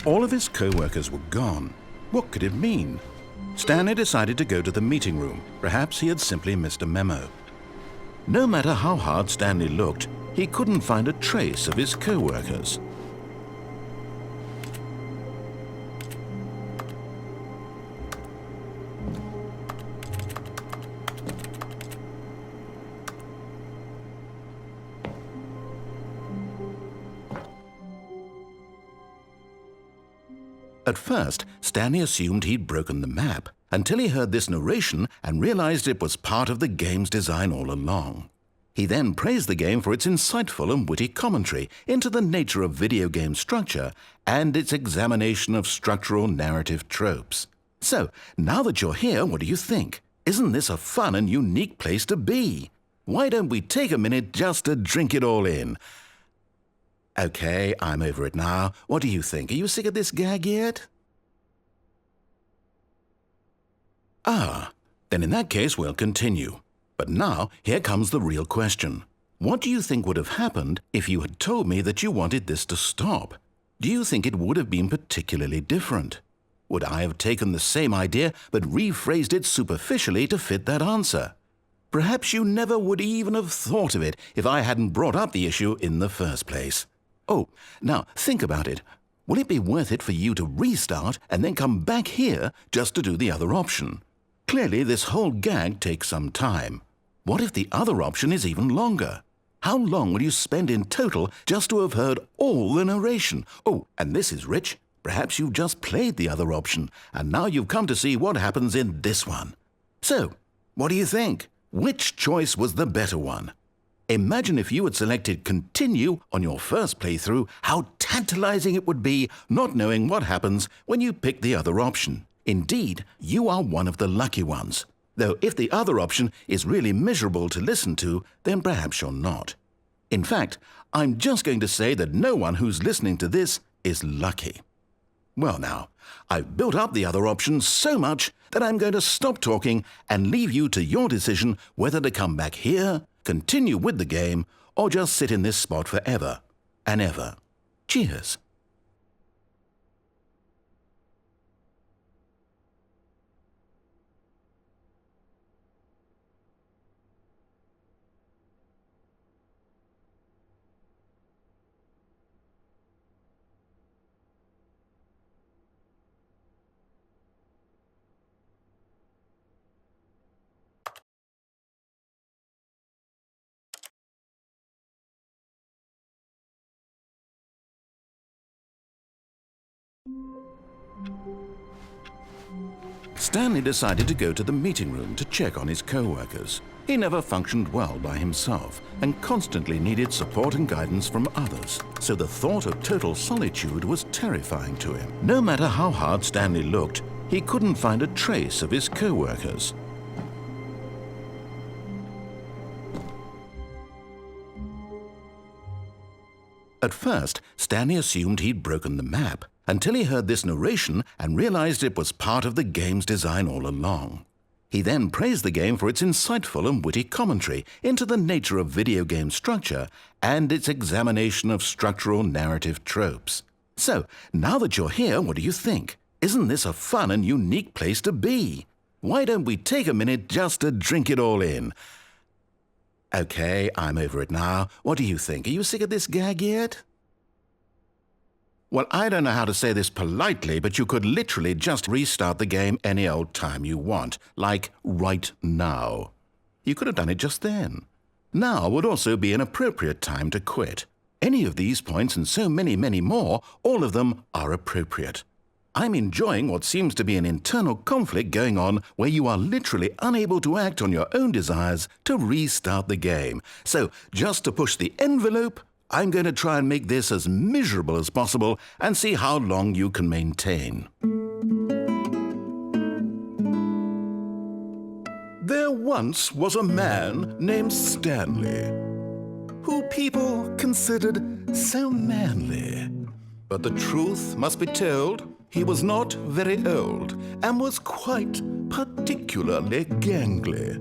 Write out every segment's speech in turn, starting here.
All of his co-workers were gone. What could it mean? Stanley decided to go to the meeting room. Perhaps he had simply missed a memo. No matter how hard Stanley looked, he couldn't find a trace of his co-workers. At first, Stanley assumed he'd broken the map, until he heard this narration and realized it was part of the game's design all along. He then praised the game for its insightful and witty commentary into the nature of video game structure and its examination of structural narrative tropes. So, now that you're here, what do you think? Isn't this a fun and unique place to be? Why don't we take a minute just to drink it all in? Okay, I'm over it now. What do you think? Are you sick of this gag yet? Ah, then in that case we'll continue. But now, here comes the real question. What do you think would have happened if you had told me that you wanted this to stop? Do you think it would have been particularly different? Would I have taken the same idea but rephrased it superficially to fit that answer? Perhaps you never would even have thought of it if I hadn't brought up the issue in the first place. Oh, now think about it. Will it be worth it for you to restart and then come back here just to do the other option? Clearly, this whole gag takes some time. What if the other option is even longer? How long will you spend in total just to have heard all the narration? Oh, and this is rich. Perhaps you've just played the other option, and now you've come to see what happens in this one. So, what do you think? Which choice was the better one? Imagine if you had selected Continue on your first playthrough, how tantalizing it would be not knowing what happens when you pick the other option. Indeed, you are one of the lucky ones. Though if the other option is really miserable to listen to, then perhaps you're not. In fact, I'm just going to say that no one who's listening to this is lucky. Well now, I've built up the other option so much that I'm going to stop talking and leave you to your decision whether to come back here, continue with the game, or just sit in this spot forever and ever. Cheers. Stanley decided to go to the meeting room to check on his co-workers. He never functioned well by himself and constantly needed support and guidance from others, so the thought of total solitude was terrifying to him. No matter how hard Stanley looked, he couldn't find a trace of his co-workers. At first, Stanley assumed he'd broken the map, until he heard this narration and realized it was part of the game's design all along. He then praised the game for its insightful and witty commentary into the nature of video game structure and its examination of structural narrative tropes. So, now that you're here, what do you think? Isn't this a fun and unique place to be? Why don't we take a minute just to drink it all in? Okay, I'm over it now. What do you think? Are you sick of this gag yet? Well, I don't know how to say this politely, but you could literally just restart the game any old time you want, like right now. You could have done it just then. Now would also be an appropriate time to quit. Any of these points and so many, many more, all of them are appropriate. I'm enjoying what seems to be an internal conflict going on where you are literally unable to act on your own desires to restart the game. So, just to push the envelope, I'm going to try and make this as miserable as possible and see how long you can maintain. There once was a man named Stanley, who people considered so manly. But the truth must be told, he was not very old and was quite particularly gangly.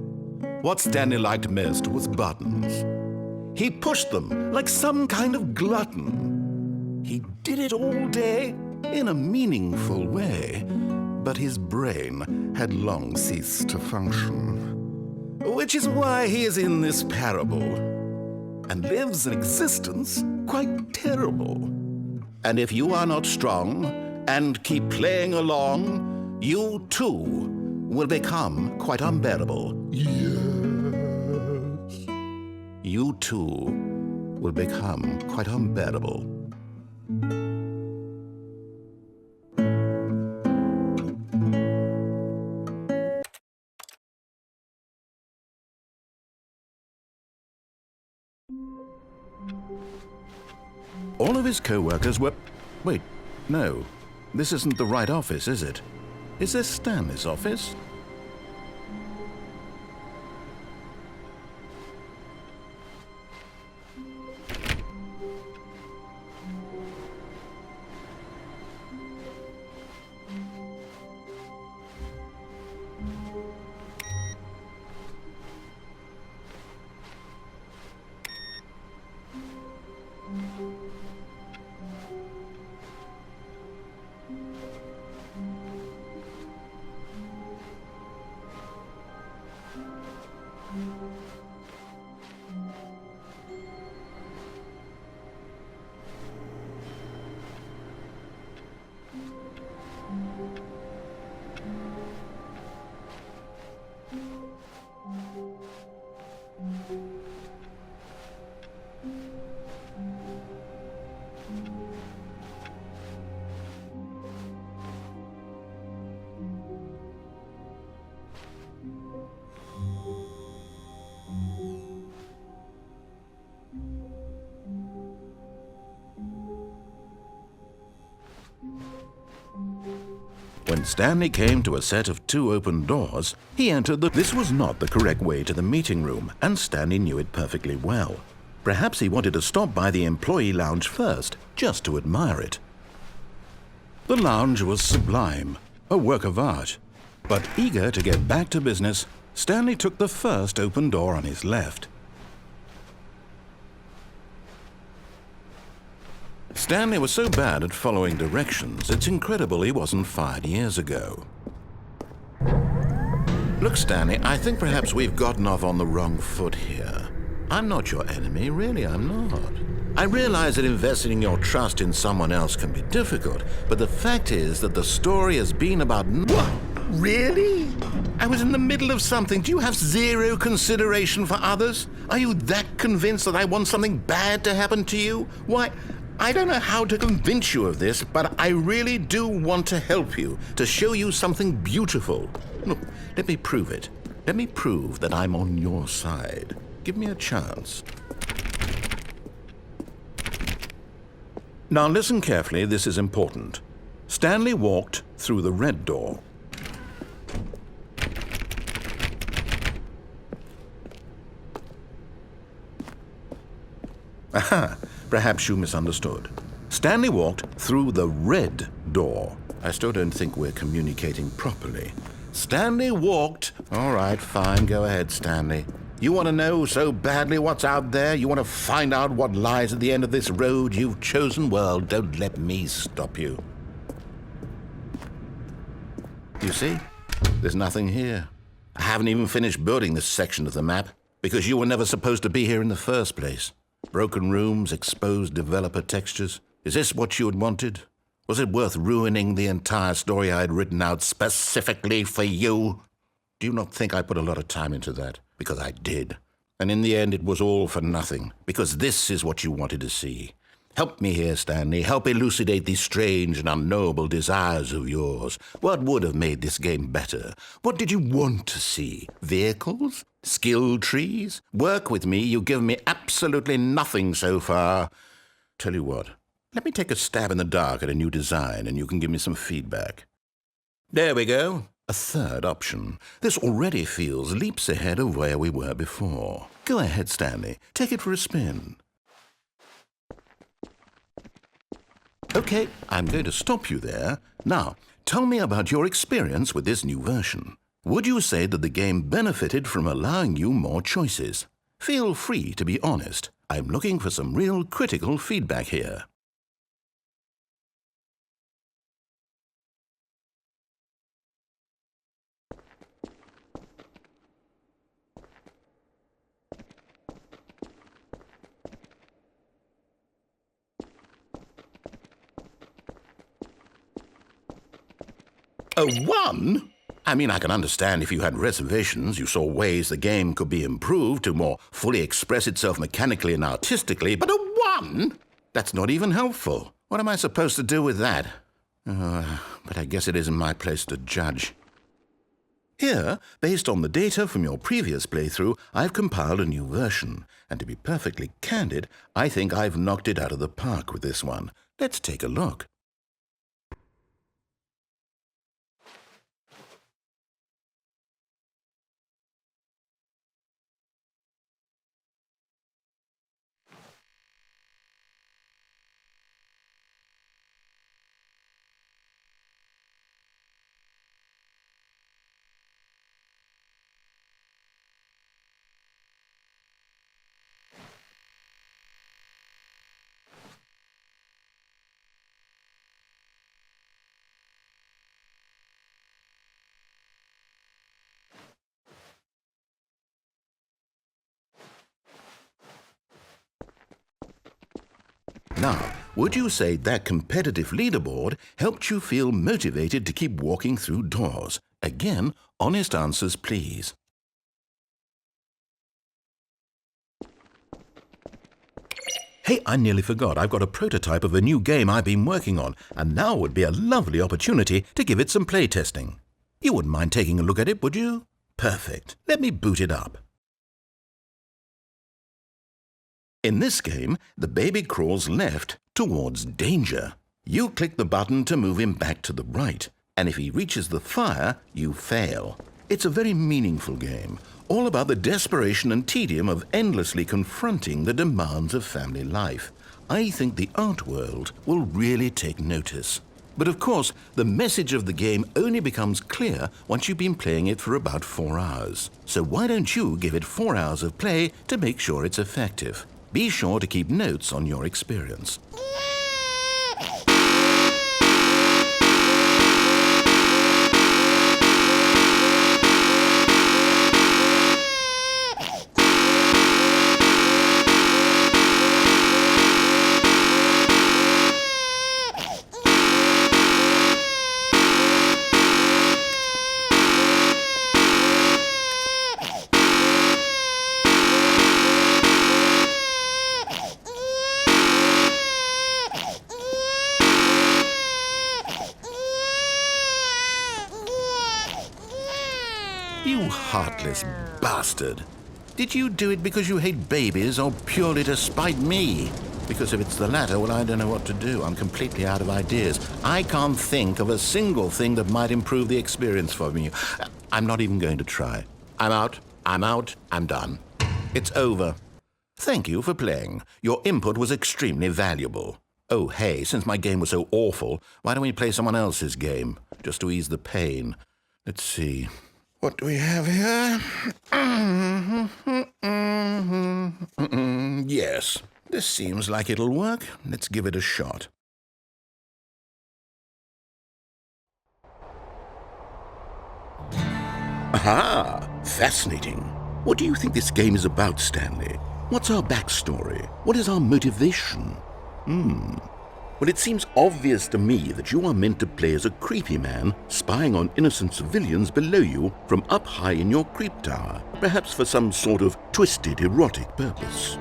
What Stanley liked most was buttons. He pushed them like some kind of glutton. He did it all day in a meaningful way, but his brain had long ceased to function. Which is why he is in this parable and lives an existence quite terrible. And if you are not strong and keep playing along, you too will become quite unbearable. Yes. You too will become quite unbearable. All of his co-workers were... Wait, no. This isn't the right office, is it? Is this Stanley's office? When Stanley came to a set of 2 open doors, he entered the... This was not the correct way to the meeting room, and Stanley knew it perfectly well. Perhaps he wanted to stop by the employee lounge first, just to admire it. The lounge was sublime, a work of art. But eager to get back to business, Stanley took the first open door on his left. Stanley was so bad at following directions, it's incredible he wasn't fired years ago. Look, Stanley, I think perhaps we've gotten off on the wrong foot here. I'm not your enemy, really, I'm not. I realize that investing your trust in someone else can be difficult, but the fact is that the story has been about... What? Really? I was in the middle of something. Do you have zero consideration for others? Are you that convinced that I want something bad to happen to you? Why... I don't know how to convince you of this, but I really do want to help you, to show you something beautiful. Look, let me prove it. Let me prove that I'm on your side. Give me a chance. Now listen carefully, this is important. Stanley walked through the red door. Aha! Perhaps you misunderstood. Stanley walked through the red door. I still don't think we're communicating properly. Stanley walked... All right, fine, go ahead, Stanley. You want to know so badly what's out there? You want to find out what lies at the end of this road you've chosen? Well, don't let me stop you. You see? There's nothing here. I haven't even finished building this section of the map, because you were never supposed to be here in the first place. Broken rooms, exposed developer textures. Is this what you had wanted? Was it worth ruining the entire story I had written out specifically for you? Do you not think I put a lot of time into that? Because I did. And in the end, it was all for nothing. Because this is what you wanted to see. Help me here, Stanley. Help elucidate these strange and unknowable desires of yours. What would have made this game better? What did you want to see? Vehicles? Skill trees? Work with me. You've given me absolutely nothing so far. Tell you what. Let me take a stab in the dark at a new design, and you can give me some feedback. There we go. A third option. This already feels leaps ahead of where we were before. Go ahead, Stanley. Take it for a spin. Okay, I'm going to stop you there. Now, tell me about your experience with this new version. Would you say that the game benefited from allowing you more choices? Feel free to be honest. I'm looking for some real critical feedback here. A 1? I mean, I can understand if you had reservations, you saw ways the game could be improved to more fully express itself mechanically and artistically, but a 1? That's not even helpful. What am I supposed to do with that? But I guess it isn't my place to judge. Here, based on the data from your previous playthrough, I've compiled a new version. And to be perfectly candid, I think I've knocked it out of the park with this one. Let's take a look. Now, would you say that competitive leaderboard helped you feel motivated to keep walking through doors? Again, honest answers, please. Hey, I nearly forgot. I've got a prototype of a new game I've been working on, and now would be a lovely opportunity to give it some playtesting. You wouldn't mind taking a look at it, would you? Perfect. Let me boot it up. In this game, the baby crawls left towards danger. You click the button to move him back to the right, and if he reaches the fire, you fail. It's a very meaningful game, all about the desperation and tedium of endlessly confronting the demands of family life. I think the art world will really take notice. But of course, the message of the game only becomes clear once you've been playing it for about 4 hours. So why don't you give it 4 hours of play to make sure it's effective? Be sure to keep notes on your experience. You heartless bastard. Did you do it because you hate babies or purely to spite me? Because if it's the latter, well, I don't know what to do. I'm completely out of ideas. I can't think of a single thing that might improve the experience for me. I'm not even going to try. I'm out, I'm done. It's over. Thank you for playing. Your input was extremely valuable. Oh, hey, since my game was so awful, why don't we play someone else's game, just to ease the pain? Let's see. What do we have here? Yes, this seems like it'll work. Let's give it a shot. Aha! Fascinating. What do you think this game is about, Stanley? What's our backstory? What is our motivation? Well, it seems obvious to me that you are meant to play as a creepy man spying on innocent civilians below you from up high in your creep tower, perhaps for some sort of twisted erotic purpose.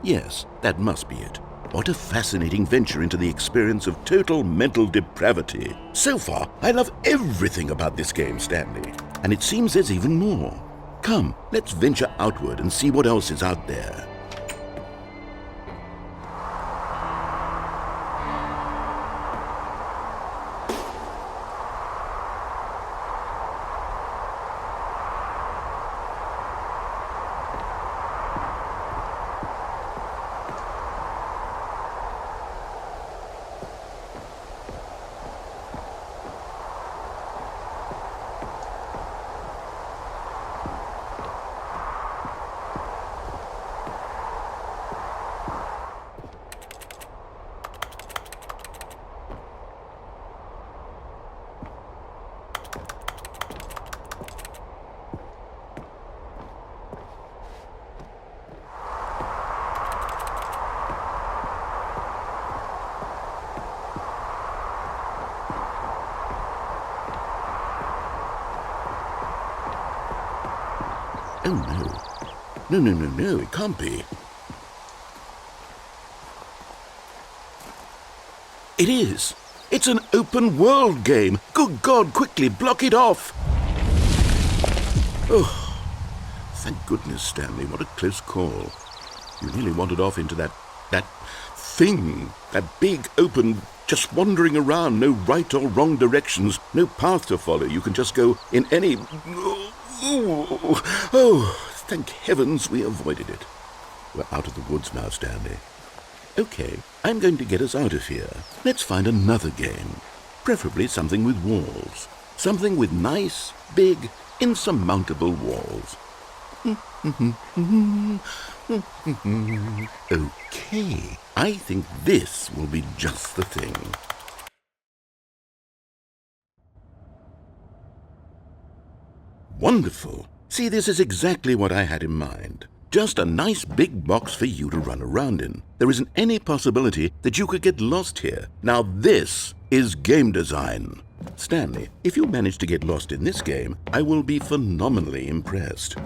Yes, that must be it. What a fascinating venture into the experience of total mental depravity. So far, I love everything about this game, Stanley, and it seems there's even more. Come, let's venture outward and see what else is out there. Oh, no. No, it can't be. It is. It's an open world game. Good God, quickly, block it off. Oh, thank goodness, Stanley. What a close call. You nearly wandered off into that thing. That big, open, just wandering around. No right or wrong directions. No path to follow. You can just go in any... Oh, thank heavens we avoided it. We're out of the woods now, Stanley. Okay, I'm going to get us out of here. Let's find another game. Preferably something with walls. Something with nice, big, insurmountable walls. Okay, I think this will be just the thing. Wonderful. See, this is exactly what I had in mind. Just a nice big box for you to run around in. There isn't any possibility that you could get lost here. Now this is game design. Stanley, if you manage to get lost in this game, I will be phenomenally impressed.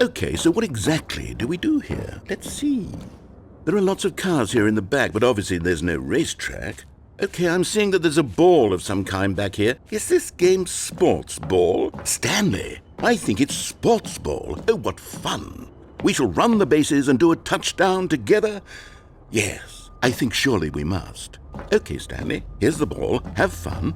Okay, so what exactly do we do here? Let's see. There are lots of cars here in the back, but obviously there's no racetrack. Okay, I'm seeing that there's a ball of some kind back here. Is this game sports ball? Stanley, I think it's sports ball. Oh, what fun. We shall run the bases and do a touchdown together. Yes, I think surely we must. Okay, Stanley, here's the ball. Have fun.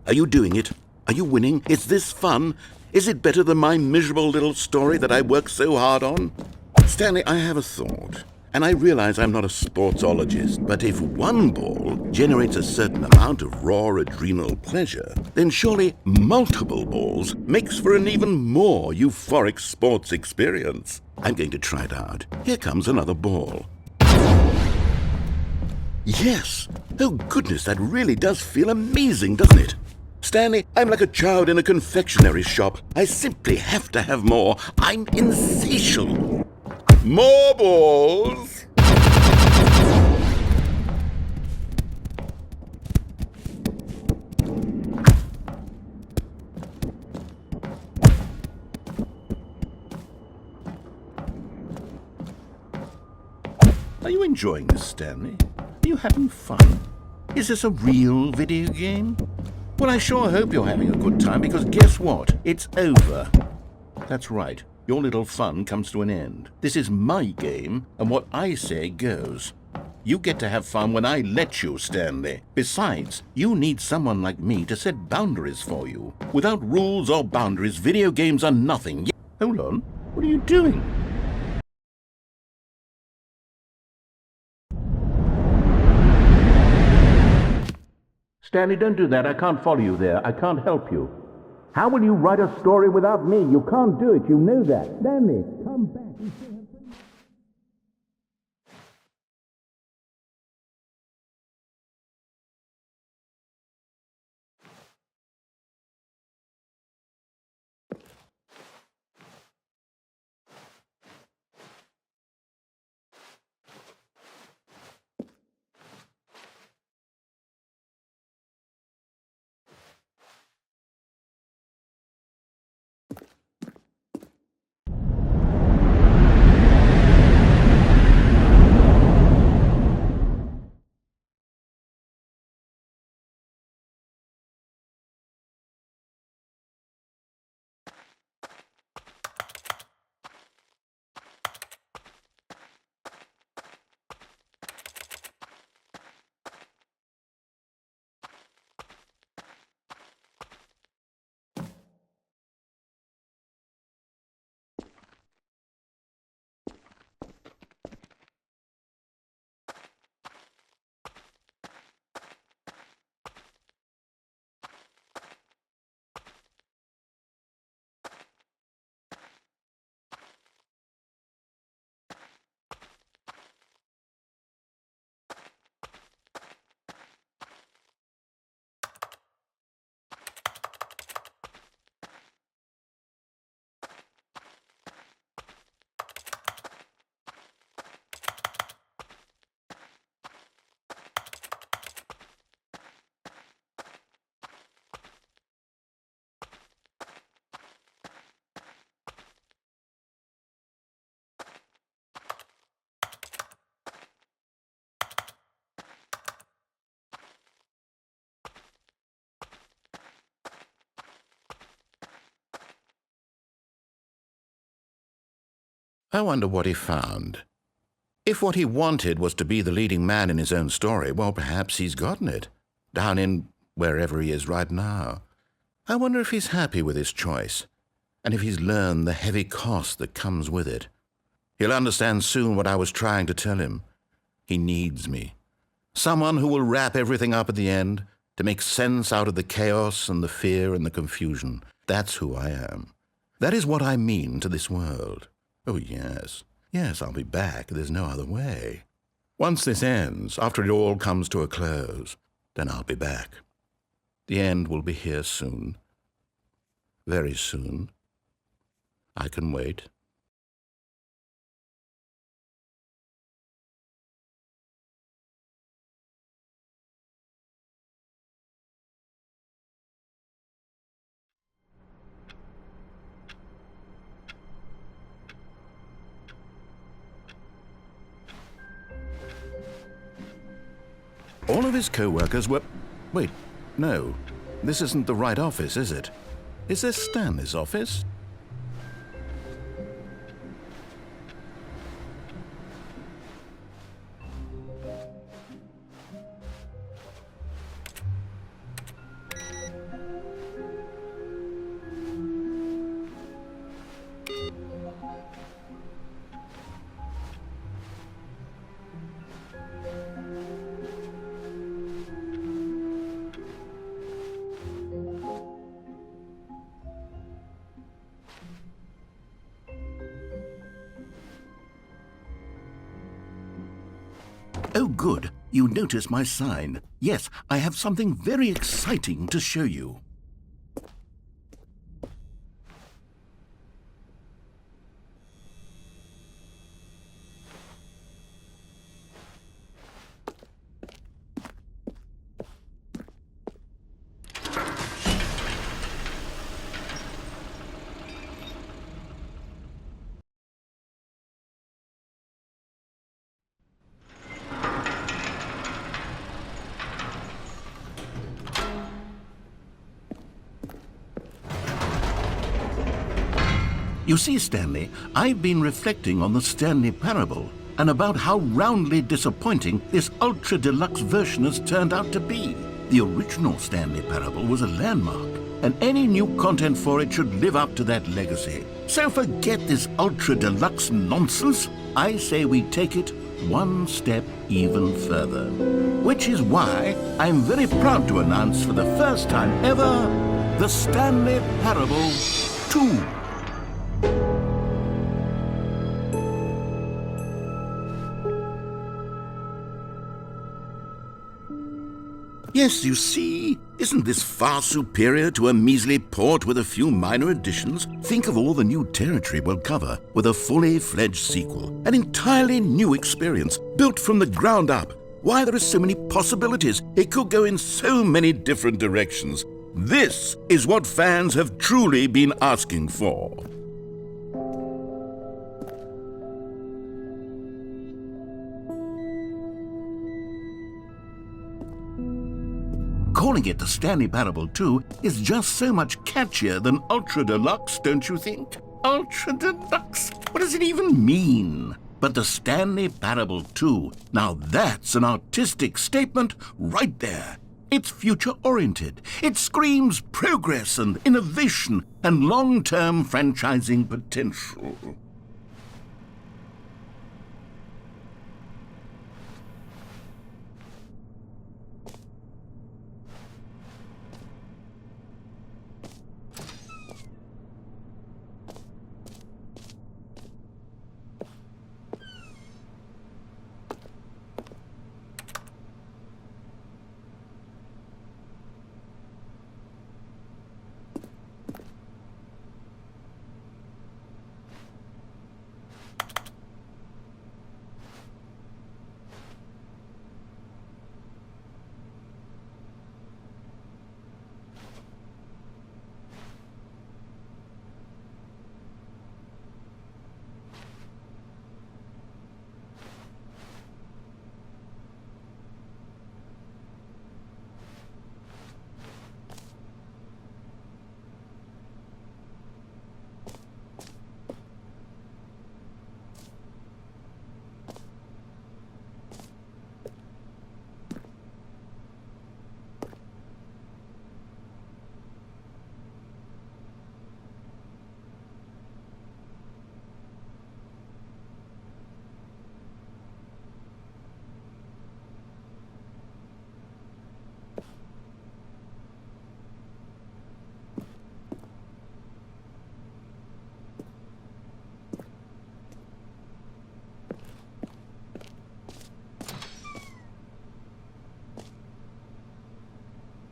Are you doing it? Are you winning? Is this fun? Is it better than my miserable little story that I worked so hard on? Stanley, I have a thought. And I realize I'm not a sportsologist, but if one ball generates a certain amount of raw adrenal pleasure, then surely multiple balls makes for an even more euphoric sports experience. I'm going to try it out. Here comes another ball. Yes! Oh goodness, that really does feel amazing, doesn't it? Stanley, I'm like a child in a confectionery shop. I simply have to have more. I'm insatiable. More balls! Are you enjoying this, Stanley? Are you having fun? Is this a real video game? Well, I sure hope you're having a good time, because guess what? It's over. That's right. Your little fun comes to an end. This is my game, and what I say goes. You get to have fun when I let you, Stanley. Besides, you need someone like me to set boundaries for you. Without rules or boundaries, video games are nothing. Hold on. What are you doing? Stanley, don't do that. I can't follow you there. I can't help you. How will you write a story without me? You can't do it. You know that. Stanley, come back. I wonder what he found. If what he wanted was to be the leading man in his own story, well, perhaps he's gotten it, down in wherever he is right now. I wonder if he's happy with his choice, and if he's learned the heavy cost that comes with it. He'll understand soon what I was trying to tell him. He needs me. Someone who will wrap everything up at the end, to make sense out of the chaos and the fear and the confusion. That's who I am. That is what I mean to this world. Oh, yes. Yes, I'll be back. There's no other way. Once this ends, after it all comes to a close, then I'll be back. The end will be here soon. Very soon. I can wait. All of his co-workers were... Wait, no. This isn't the right office, is it? Is this Stanley's office? Oh, good. You notice my sign. Yes, I have something very exciting to show you. You see, Stanley, I've been reflecting on the Stanley parable and about how roundly disappointing this ultra-deluxe version has turned out to be. The original Stanley parable was a landmark, and any new content for it should live up to that legacy. So forget this ultra-deluxe nonsense. I say we take it one step even further. Which is why I'm very proud to announce for the first time ever, the Stanley Parable 2. Yes, you see, isn't this far superior to a measly port with a few minor additions? Think of all the new territory we'll cover with a fully fledged sequel, an entirely new experience, built from the ground up. Why, there are so many possibilities. It could go in so many different directions. This is what fans have truly been asking for. Calling it the Stanley Parable 2 is just so much catchier than Ultra Deluxe, don't you think? Ultra Deluxe? What does it even mean? But the Stanley Parable 2, now that's an artistic statement right there. It's future-oriented. It screams progress and innovation and long-term franchising potential.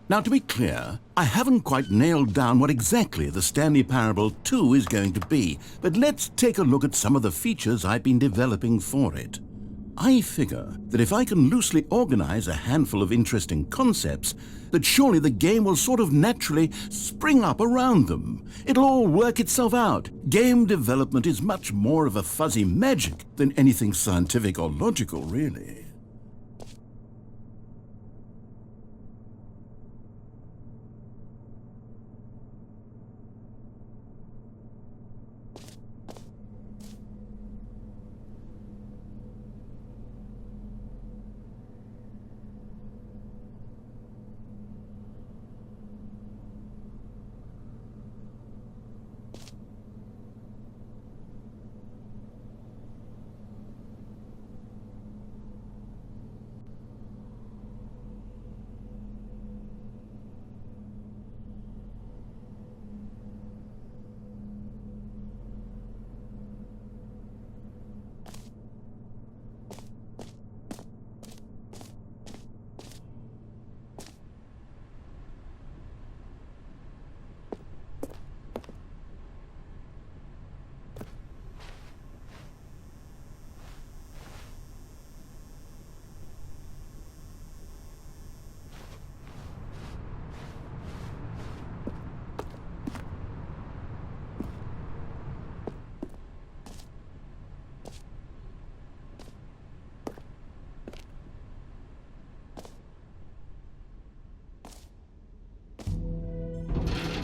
Now, to be clear, I haven't quite nailed down what exactly the Stanley Parable 2 is going to be, but let's take a look at some of the features I've been developing for it. I figure that if I can loosely organize a handful of interesting concepts, that surely the game will sort of naturally spring up around them. It'll all work itself out. Game development is much more of a fuzzy magic than anything scientific or logical, really.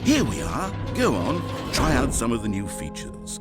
Here we are. Go on, try out some of the new features.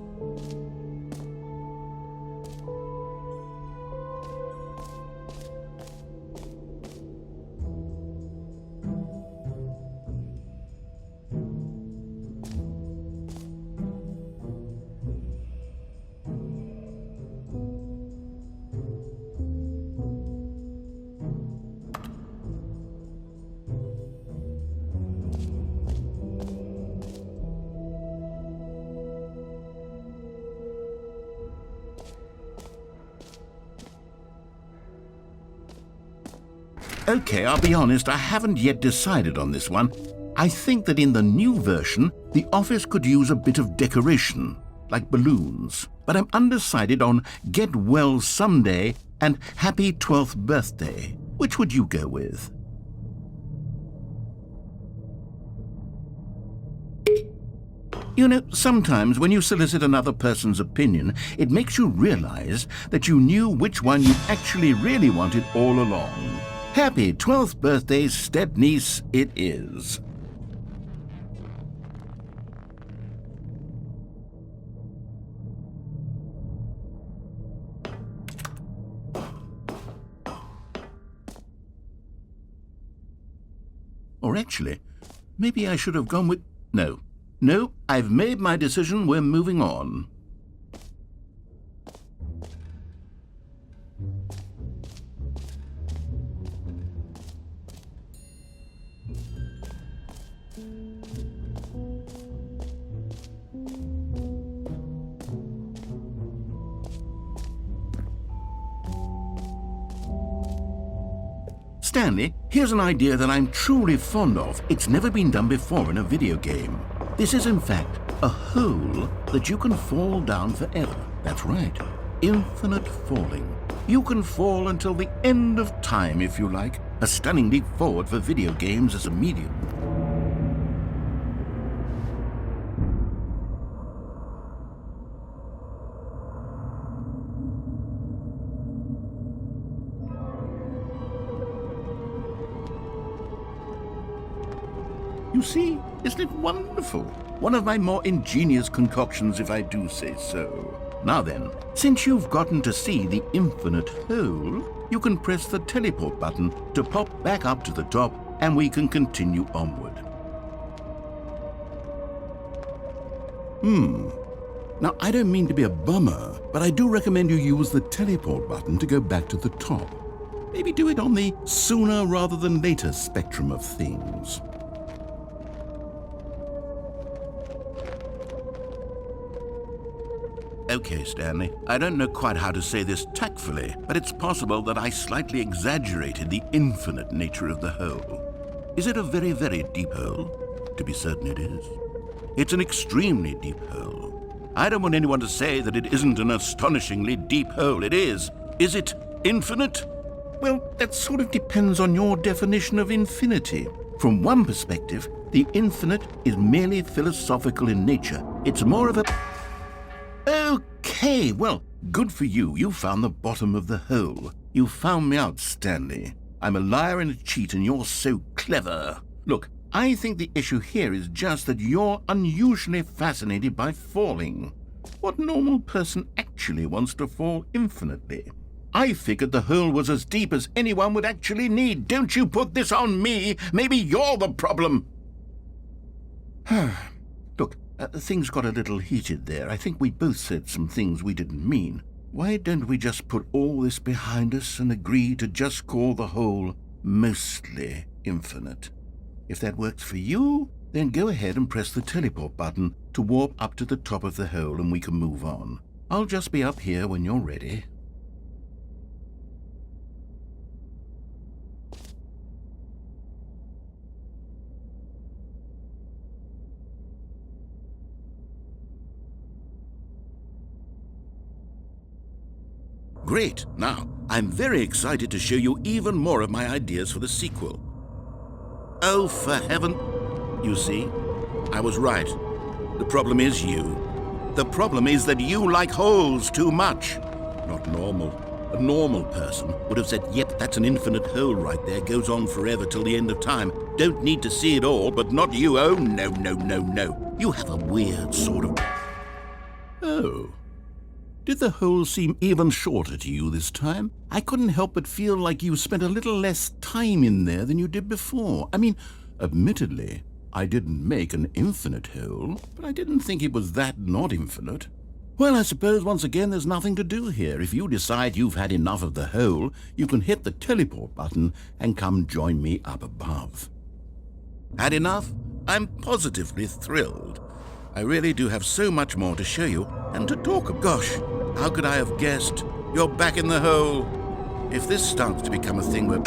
Okay, I'll be honest, I haven't yet decided on this one. I think that in the new version, the office could use a bit of decoration, like balloons. But I'm undecided on Get Well Someday and Happy 12th Birthday. Which would you go with? You know, sometimes when you solicit another person's opinion, it makes you realize that you knew which one you actually really wanted all along. Happy 12th birthday, step-niece, it is. Or actually, maybe I should have gone with... No, I've made my decision, we're moving on. Stanley, here's an idea that I'm truly fond of. It's never been done before in a video game. This is, in fact, a hole that you can fall down forever. That's right. Infinite falling. You can fall until the end of time, if you like. A stunning leap forward for video games as a medium. You see, isn't it wonderful? One of my more ingenious concoctions, if I do say so. Now then, since you've gotten to see the infinite hole, you can press the teleport button to pop back up to the top, and we can continue onward. Now, I don't mean to be a bummer, but I do recommend you use the teleport button to go back to the top. Maybe do it on the sooner rather than later spectrum of things. Okay, Stanley, I don't know quite how to say this tactfully, but it's possible that I slightly exaggerated the infinite nature of the hole. Is it a very, very deep hole? To be certain it is. It's an extremely deep hole. I don't want anyone to say that it isn't an astonishingly deep hole. It is. Is it infinite? Well, that sort of depends on your definition of infinity. From one perspective, the infinite is merely philosophical in nature. It's more of a... Okay, well, good for you. You found the bottom of the hole. You found me out, Stanley. I'm a liar and a cheat, and you're so clever. Look, I think the issue here is just that you're unusually fascinated by falling. What normal person actually wants to fall infinitely? I figured the hole was as deep as anyone would actually need. Don't you put this on me. Maybe you're the problem. Look, things got a little heated there. I think we both said some things we didn't mean. Why don't we just put all this behind us and agree to just call the hole mostly infinite? If that works for you, then go ahead and press the teleport button to warp up to the top of the hole and we can move on. I'll just be up here when you're ready. Great. Now, I'm very excited to show you even more of my ideas for the sequel. Oh, for heaven... You see, I was right. The problem is you. The problem is that you like holes too much. Not normal. A normal person would have said, yep, that's an infinite hole right there, goes on forever till the end of time. Don't need to see it all, but not you. Oh, no, no, no, no. You have a weird sort of... Oh. Did the hole seem even shorter to you this time? I couldn't help but feel like you spent a little less time in there than you did before. I mean, admittedly, I didn't make an infinite hole, but I didn't think it was that not infinite. Well, I suppose once again there's nothing to do here. If you decide you've had enough of the hole, you can hit the teleport button and come join me up above. Had enough? I'm positively thrilled. I really do have so much more to show you and to talk of. Gosh, how could I have guessed? You're back in the hole. If this starts to become a thing where...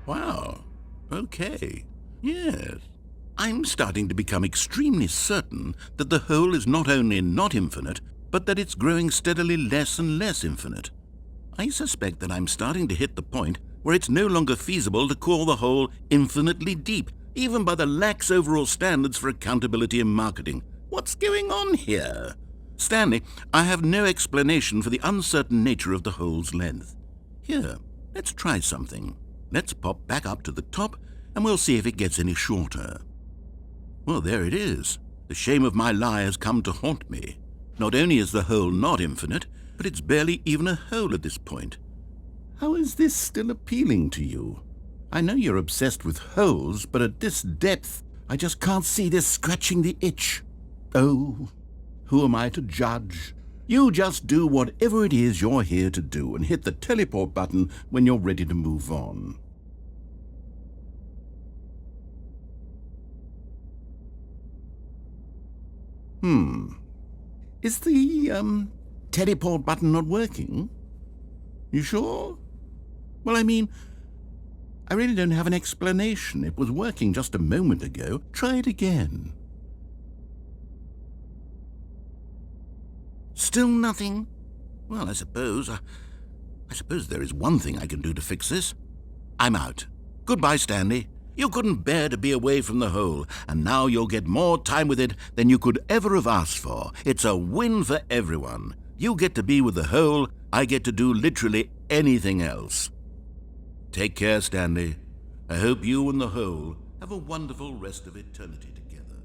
Wow. Okay. Yes. I'm starting to become extremely certain that the hole is not only not infinite, but that it's growing steadily less and less infinite. I suspect that I'm starting to hit the point where it's no longer feasible to call the hole infinitely deep, even by the lax overall standards for accountability and marketing. What's going on here? Stanley, I have no explanation for the uncertain nature of the hole's length. Here, let's try something. Let's pop back up to the top, and we'll see if it gets any shorter. Well, there it is. The shame of my lie has come to haunt me. Not only is the hole not infinite, but it's barely even a hole at this point. How is this still appealing to you? I know you're obsessed with holes, but at this depth, I just can't see this scratching the itch. Oh, who am I to judge? You just do whatever it is you're here to do and hit the teleport button when you're ready to move on. Is the, teleport button not working? You sure? Well, I mean, I really don't have an explanation. It was working just a moment ago. Try it again. Still nothing? Well, I suppose there is one thing I can do to fix this. I'm out. Goodbye, Stanley. You couldn't bear to be away from the hole, and now you'll get more time with it than you could ever have asked for. It's a win for everyone. You get to be with the hole, I get to do literally anything else. Take care, Stanley. I hope you and the hole have a wonderful rest of eternity together.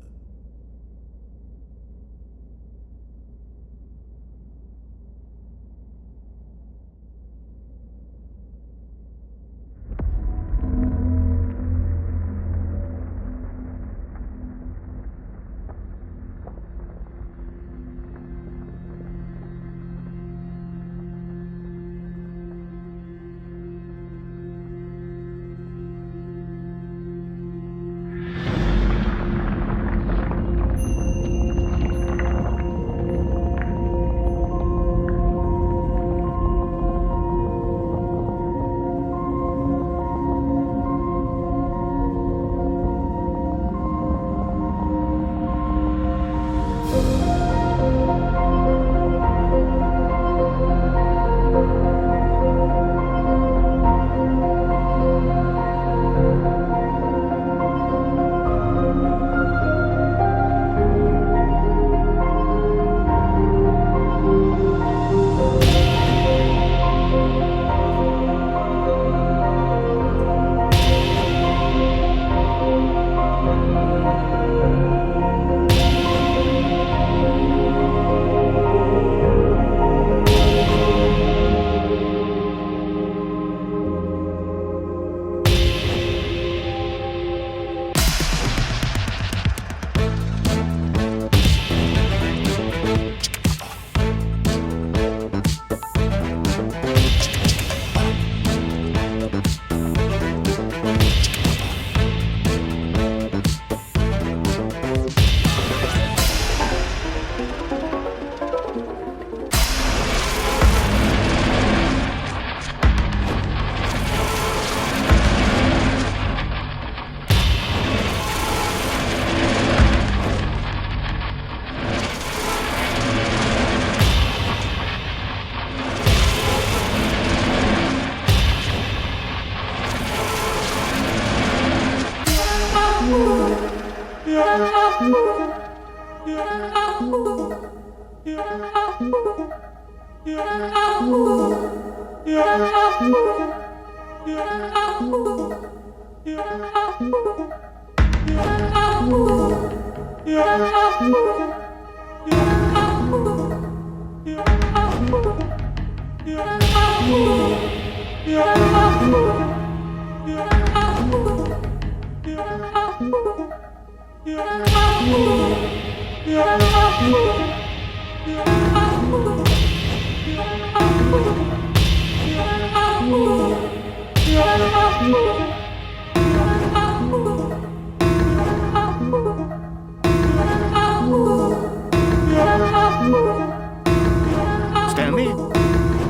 Stanley?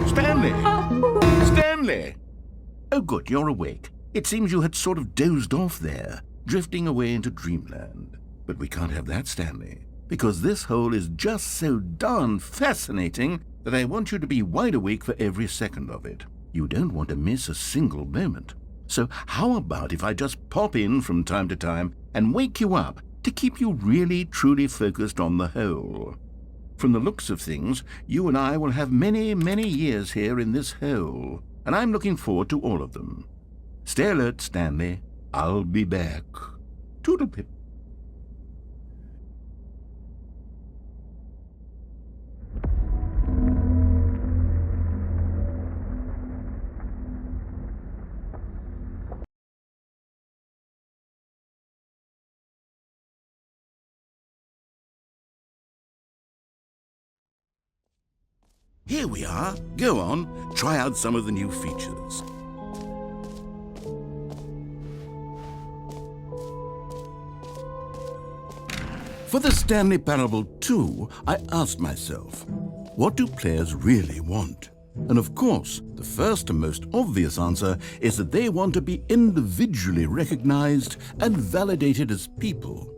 Stanley? Stanley! Oh, good, you're awake. It seems you had sort of dozed off there, drifting away into dreamland. But we can't have that, Stanley, because this hole is just so darn fascinating that I want you to be wide awake for every second of it. You don't want to miss a single moment. So how about if I just pop in from time to time and wake you up to keep you really, truly focused on the hole? From the looks of things, you and I will have many, many years here in this hole, and I'm looking forward to all of them. Stay alert, Stanley. I'll be back. Toodle-pip. Here we are. Go on, try out some of the new features. For the Stanley Parable 2, I asked myself, what do players really want? And of course, the first and most obvious answer is that they want to be individually recognized and validated as people.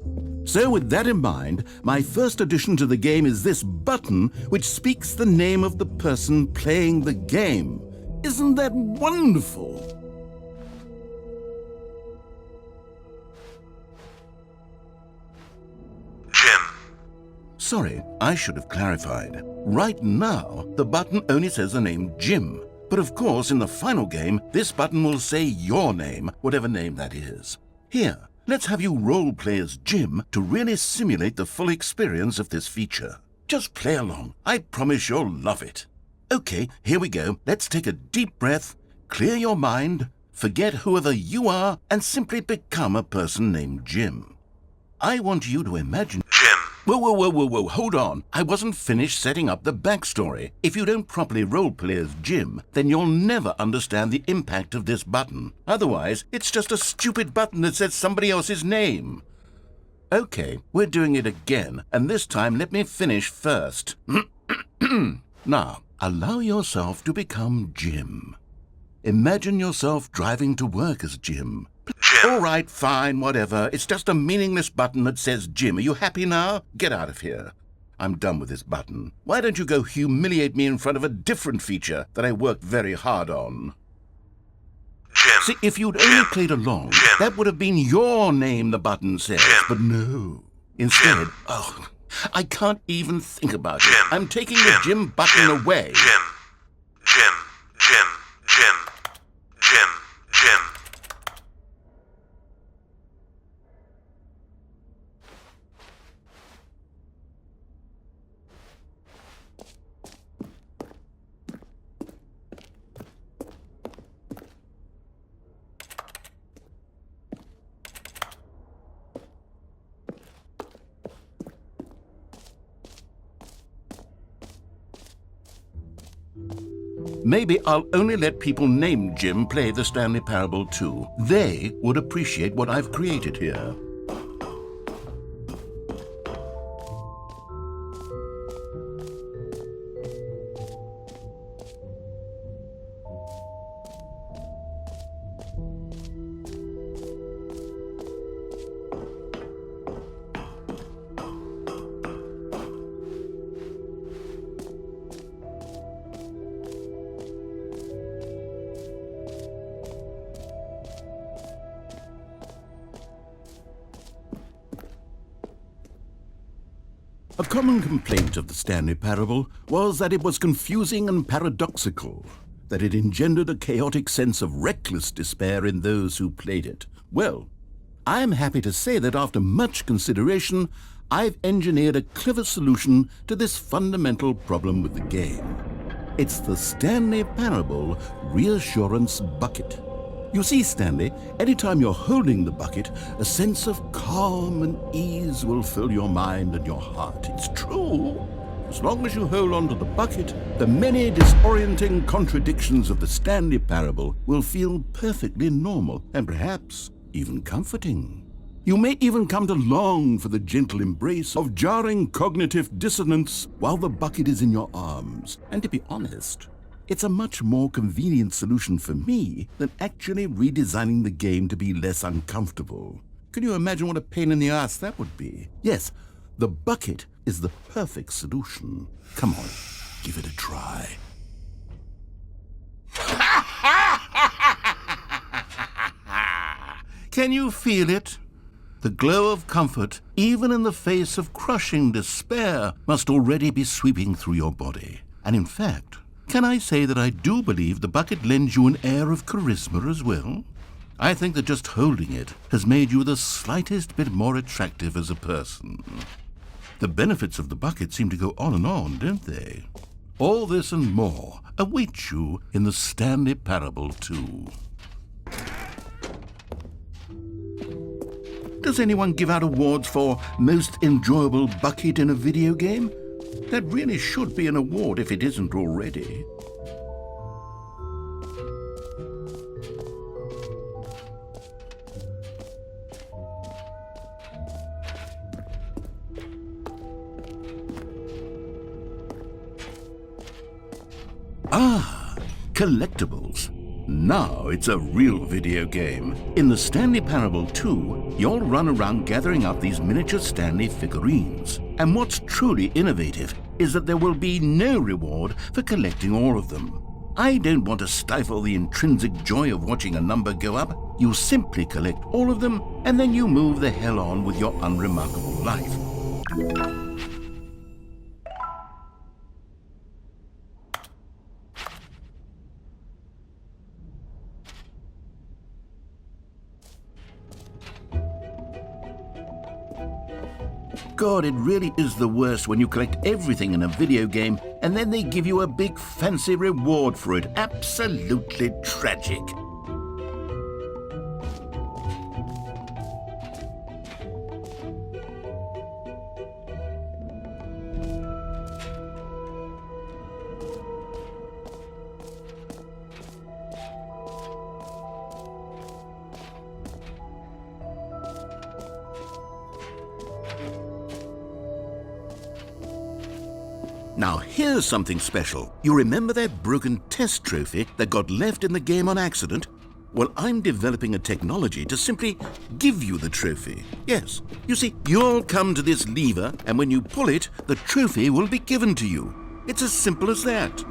So with that in mind, my first addition to the game is this button which speaks the name of the person playing the game. Isn't that wonderful? Jim. Sorry, I should have clarified. Right now, the button only says the name Jim. But of course, in the final game, this button will say your name, whatever name that is. Here, let's have you role-play as Jim to really simulate the full experience of this feature. Just play along. I promise you'll love it. Okay, here we go. Let's take a deep breath, clear your mind, forget whoever you are, and simply become a person named Jim. I want you to imagine... Jim. Whoa, hold on. I wasn't finished setting up the backstory. If you don't properly roleplay as Jim, then you'll never understand the impact of this button. Otherwise, it's just a stupid button that says somebody else's name. Okay, we're doing it again, and this time let me finish first. Now, allow yourself to become Jim. Imagine yourself driving to work as Jim. Jim. All right, fine, whatever. It's just a meaningless button that says Jim. Are you happy now? Get out of here. I'm done with this button. Why don't you go humiliate me in front of a different feature that I worked very hard on? Jim. See, if you'd only played along, Jim. that would have been your name, the button says. Jim. But no. Instead, Jim. I can't even think about Jim. it. I'm taking the Jim button Jim. away. Jim. Jim. Jim. Jim. Jim. Jim. Maybe I'll only let people named Jim play the Stanley Parable 2. They would appreciate what I've created here. A common complaint of the Stanley Parable was that it was confusing and paradoxical, that it engendered a chaotic sense of reckless despair in those who played it. Well, I am happy to say that after much consideration, I've engineered a clever solution to this fundamental problem with the game. It's the Stanley Parable Reassurance Bucket. You see, Stanley, anytime you're holding the bucket, a sense of calm and ease will fill your mind and your heart. It's true. As long as you hold on to the bucket, the many disorienting contradictions of the Stanley Parable will feel perfectly normal and perhaps even comforting. You may even come to long for the gentle embrace of jarring cognitive dissonance while the bucket is in your arms. And to be honest, it's a much more convenient solution for me than actually redesigning the game to be less uncomfortable. Can you imagine what a pain in the ass that would be? Yes, the bucket is the perfect solution. Come on, give it a try. Can you feel it? The glow of comfort, even in the face of crushing despair, must already be sweeping through your body. And in fact, can I say that I do believe the bucket lends you an air of charisma as well? I think that just holding it has made you the slightest bit more attractive as a person. The benefits of the bucket seem to go on, don't they? All this and more await you in the Stanley Parable 2. Does anyone give out awards for most enjoyable bucket in a video game? That really should be an award if it isn't already. Ah, collectibles. Now it's a real video game. In the Stanley Parable 2, you'll run around gathering up these miniature Stanley figurines. And what's truly innovative is that there will be no reward for collecting all of them. I don't want to stifle the intrinsic joy of watching a number go up. You simply collect all of them, and then you move the hell on with your unremarkable life. God, it really is the worst when you collect everything in a video game and then they give you a big fancy reward for it. Absolutely tragic. Now here's something special. You remember that broken test trophy that got left in the game on accident? Well, I'm developing a technology to simply give you the trophy. Yes, you see, you'll come to this lever, and when you pull it, the trophy will be given to you. It's as simple as that.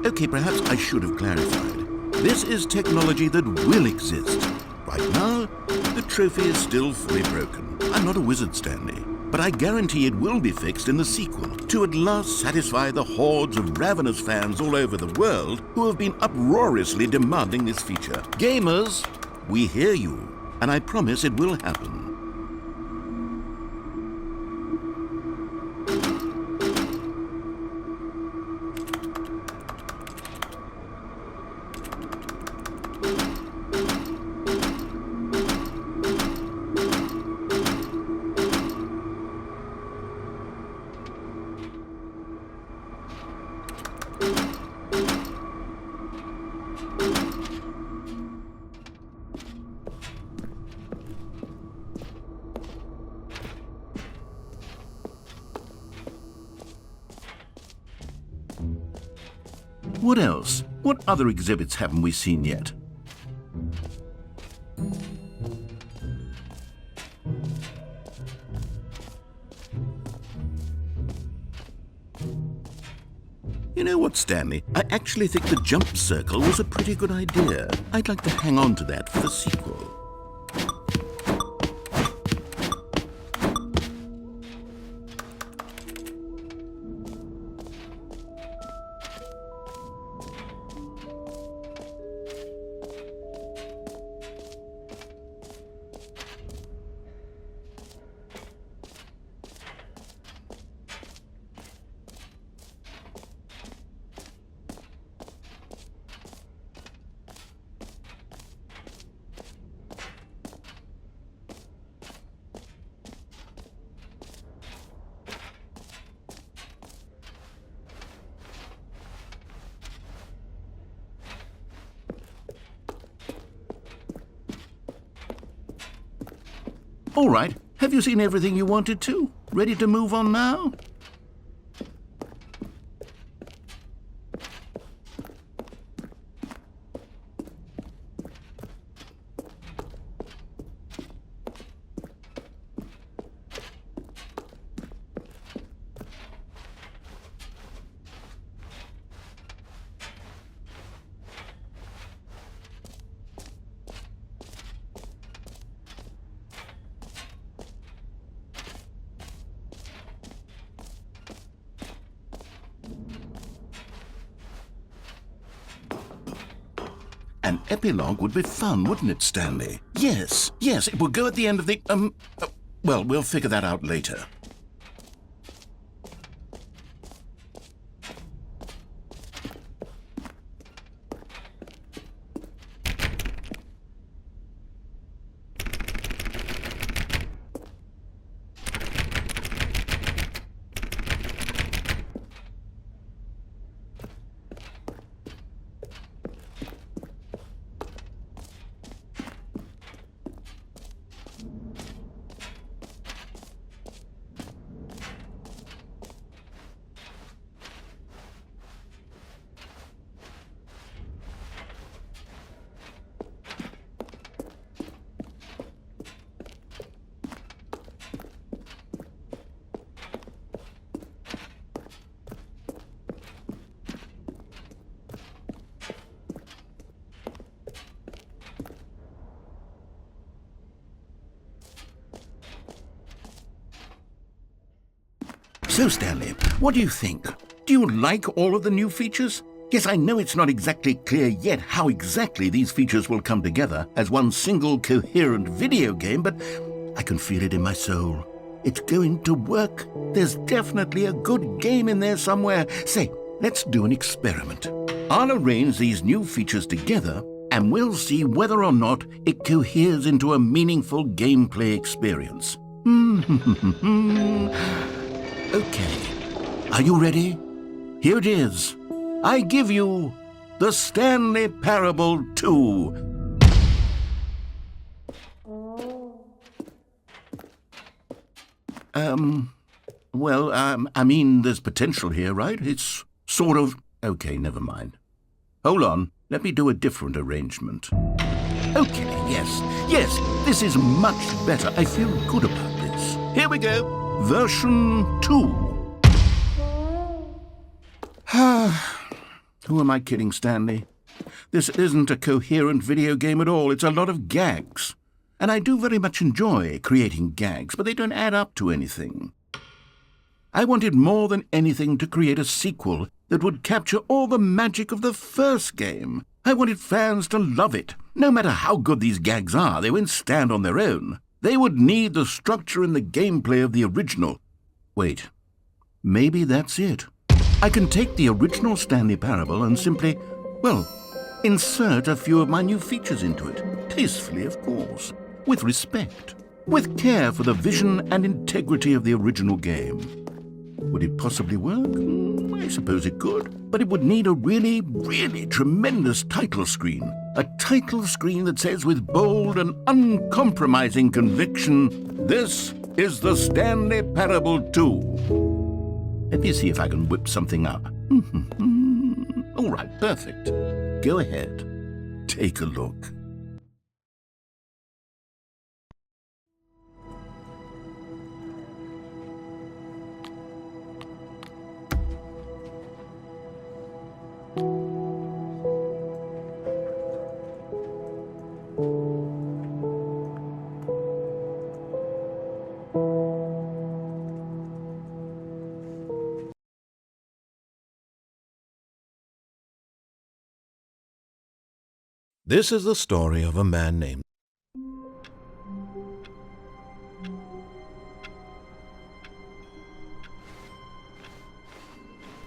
Okay, perhaps I should have clarified. This is technology that will exist. Right now, the trophy is still fully broken. I'm not a wizard, Stanley. But I guarantee it will be fixed in the sequel to at last satisfy the hordes of ravenous fans all over the world who have been uproariously demanding this feature. Gamers, we hear you, and I promise it will happen. What else? What other exhibits haven't we seen yet? You know what, Stanley? I actually think the jump circle was a pretty good idea. I'd like to hang on to that for the sequel. All right, have you seen everything you wanted to? Ready to move on now? An epilogue would be fun, wouldn't it, Stanley? Yes, it would go at the end of the, well, we'll figure that out later. So, Stanley, what do you think? Do you like all of the new features? Yes, I know it's not exactly clear yet how exactly these features will come together as one single coherent video game, but I can feel it in my soul. It's going to work. There's definitely a good game in there somewhere. Say, let's do an experiment. I'll arrange these new features together, and we'll see whether or not it coheres into a meaningful gameplay experience. Okay, are you ready? Here it is. I give you the Stanley Parable 2. I mean, there's potential here, right? It's sort of... Okay, never mind. Hold on, let me do a different arrangement. Okay, yes, this is much better. I feel good about this. Here we go. Version 2. Who am I kidding, Stanley? This isn't a coherent video game at all. It's a lot of gags. And I do very much enjoy creating gags, but they don't add up to anything. I wanted more than anything to create a sequel that would capture all the magic of the first game. I wanted fans to love it. No matter how good these gags are, they won't stand on their own. They would need the structure and the gameplay of the original. Wait, maybe that's it. I can take the original Stanley Parable and simply, well, insert a few of my new features into it. Tastefully, of course. With respect. With care for the vision and integrity of the original game. Would it possibly work? I suppose it could. But it would need a really, really tremendous title screen. A title screen that says with bold and uncompromising conviction, "This is the Stanley Parable 2." Let me see if I can whip something up. All right, perfect. Go ahead. Take a look. This is the story of a man named...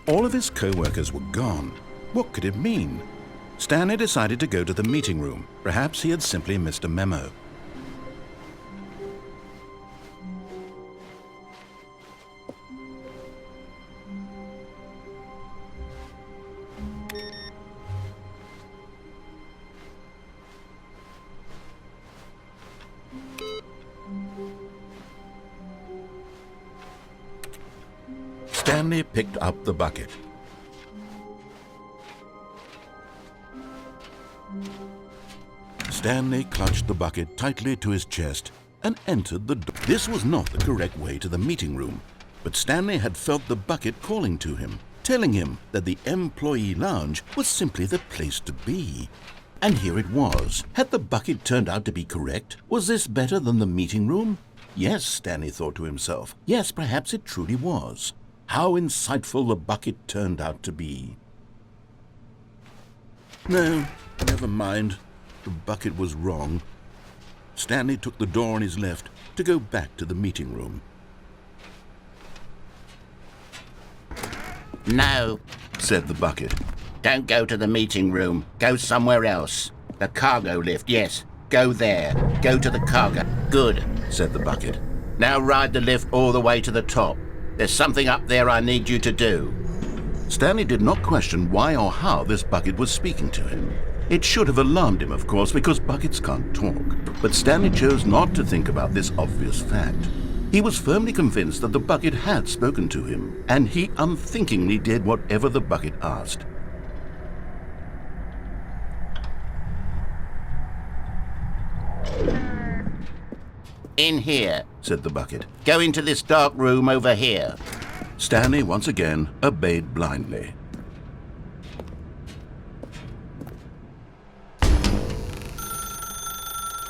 All of his co-workers were gone. What could it mean? Stanley decided to go to the meeting room. Perhaps he had simply missed a memo. Stanley picked up the bucket. Stanley clutched the bucket tightly to his chest and entered the door. This was not the correct way to the meeting room, but Stanley had felt the bucket calling to him, telling him that the employee lounge was simply the place to be. And here it was. Had the bucket turned out to be correct? Was this better than the meeting room? Yes, Stanley thought to himself. Yes, perhaps it truly was. How insightful the bucket turned out to be. No, never mind. The bucket was wrong. Stanley took the door on his left to go back to the meeting room. No, said the bucket. don't go to the meeting room. Go somewhere else. The cargo lift, yes. Go there. Go to the cargo. Good, said the bucket. Now ride the lift all the way to the top. There's something up there I need you to do. Stanley did not question why or how this bucket was speaking to him. It should have alarmed him, of course, because buckets can't talk. But Stanley chose not to think about this obvious fact. He was firmly convinced that the bucket had spoken to him, and he unthinkingly did whatever the bucket asked. In here, said the bucket. Go into this dark room over here. Stanley once again obeyed blindly.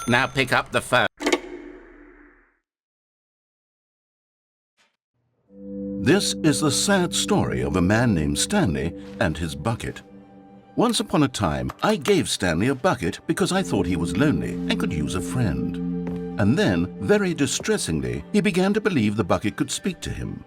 Now pick up the phone. This is the sad story of a man named Stanley and his bucket. Once upon a time, I gave Stanley a bucket because I thought he was lonely and could use a friend. And then, very distressingly, he began to believe the bucket could speak to him.